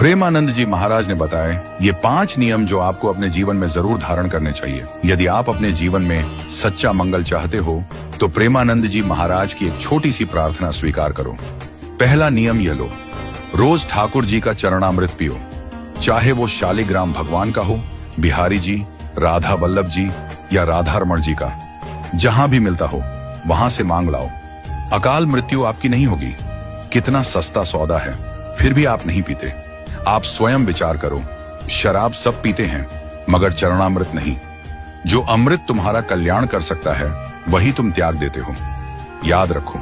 प्रेमानंद जी महाराज ने बताए ये 5 नियम जो आपको अपने जीवन में जरूर धारण करने चाहिए। यदि आप अपने जीवन में सच्चा मंगल चाहते हो तो प्रेमानंद जी महाराज की एक छोटी सी प्रार्थना स्वीकार करो। पहला नियम यह लो, रोज ठाकुर जी का चरणामृत पियो, चाहे वो शालिग्राम भगवान का हो, बिहारी जी, राधा वल्लभ जी या राधा रमण जी का। जहां भी मिलता हो वहां से मांग लाओ। अकाल मृत्यु आपकी नहीं होगी। कितना सस्ता सौदा है, फिर भी आप नहीं पीते। आप स्वयं विचार करो, शराब सब पीते हैं मगर चरणामृत नहीं। जो अमृत तुम्हारा कल्याण कर सकता है वही तुम त्याग देते हो। याद रखो,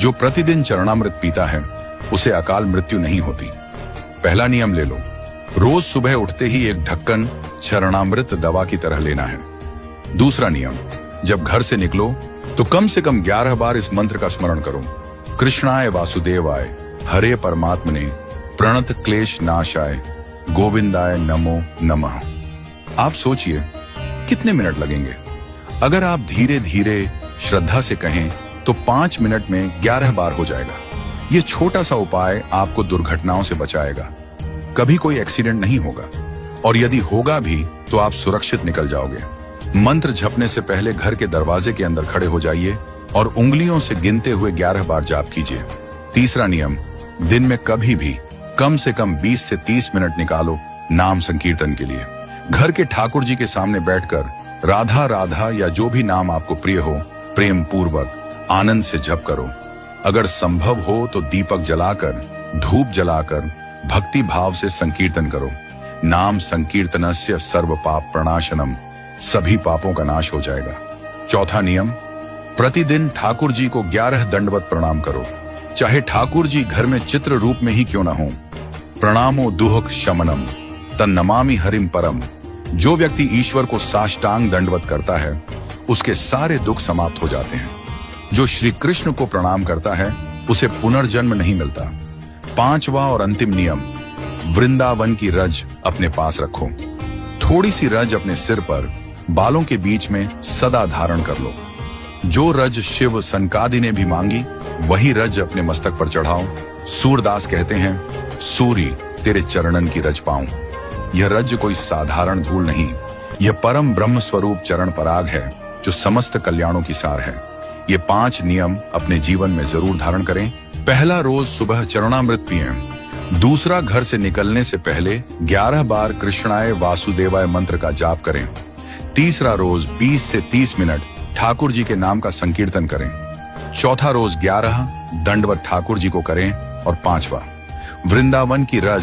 जो प्रतिदिन चरणामृत पीता है उसे अकाल मृत्यु नहीं होती। पहला नियम ले लो, रोज सुबह उठते ही एक ढक्कन चरणामृत दवा की तरह लेना है। दूसरा नियम, जब घर से निकलो तो कम से कम 11 बार इस मंत्र का स्मरण करो। कृष्णाय वासुदेवाय हरे परमात्मने प्रणत क्लेश नाशाय गोविंदाय नमो नमः। आप सोचिए कितने मिनट लगेंगे। अगर आप धीरे धीरे श्रद्धा से कहें तो 5 मिनट में 11 बार हो जाएगा। ये छोटा सा उपाय आपको दुर्घटनाओं से बचाएगा। कभी कोई एक्सीडेंट नहीं होगा और यदि होगा भी तो आप सुरक्षित निकल जाओगे। मंत्र जपने से पहले घर के दरवाजे के अंदर खड़े हो जाइए और उंगलियों से गिनते हुए 11 बार जाप कीजिए। तीसरा नियम, दिन में कभी भी कम से कम 20 से 30 मिनट निकालो नाम संकीर्तन के लिए। घर के ठाकुर जी के सामने बैठकर राधा राधा या जो भी नाम आपको प्रिय हो प्रेम पूर्वक आनंद से जप करो। अगर संभव हो तो दीपक जलाकर, धूप जलाकर भक्ति भाव से संकीर्तन करो। नाम संकीर्तनस्य सर्व पाप प्रणाशनम, सभी पापों का नाश हो जाएगा। चौथा नियम, प्रतिदिन ठाकुर जी को 11 दंडवत प्रणाम करो, चाहे ठाकुर जी घर में चित्र रूप में ही क्यों ना हो। प्रणामो दुहक शमनम तन्नमामि हरिम परम। जो व्यक्ति ईश्वर को साष्टांग दंडवत करता है उसके सारे दुख समाप्त हो जाते हैं। जो श्री कृष्ण को प्रणाम करता है उसे पुनर्जन्म नहीं मिलता। पांचवा और अंतिम नियम, वृंदावन की रज अपने पास रखो। थोड़ी सी रज अपने सिर पर बालों के बीच में सदा धारण कर लो। जो रज शिव सनकादि ने भी मांगी वही रज अपने मस्तक पर चढ़ाओ। सूरदास कहते हैं, सूरी तेरे चरणन की रज पाऊं। यह रज कोई साधारण धूल नहीं, यह परम ब्रह्म स्वरूप चरण पराग है जो समस्त कल्याणों की सार है। ये 5 नियम अपने जीवन में जरूर धारण करें। पहला, रोज सुबह चरणामृत पिएं। दूसरा, घर से निकलने से पहले 11 बार कृष्णाय वासुदेवाय मंत्र का जाप करें। तीसरा, रोज 20 से 30 मिनट ठाकुर जी के नाम का संकीर्तन करें। चौथा, रोज 11 दंडवत ठाकुर जी को करें। और 5वां, वृंदावन की रज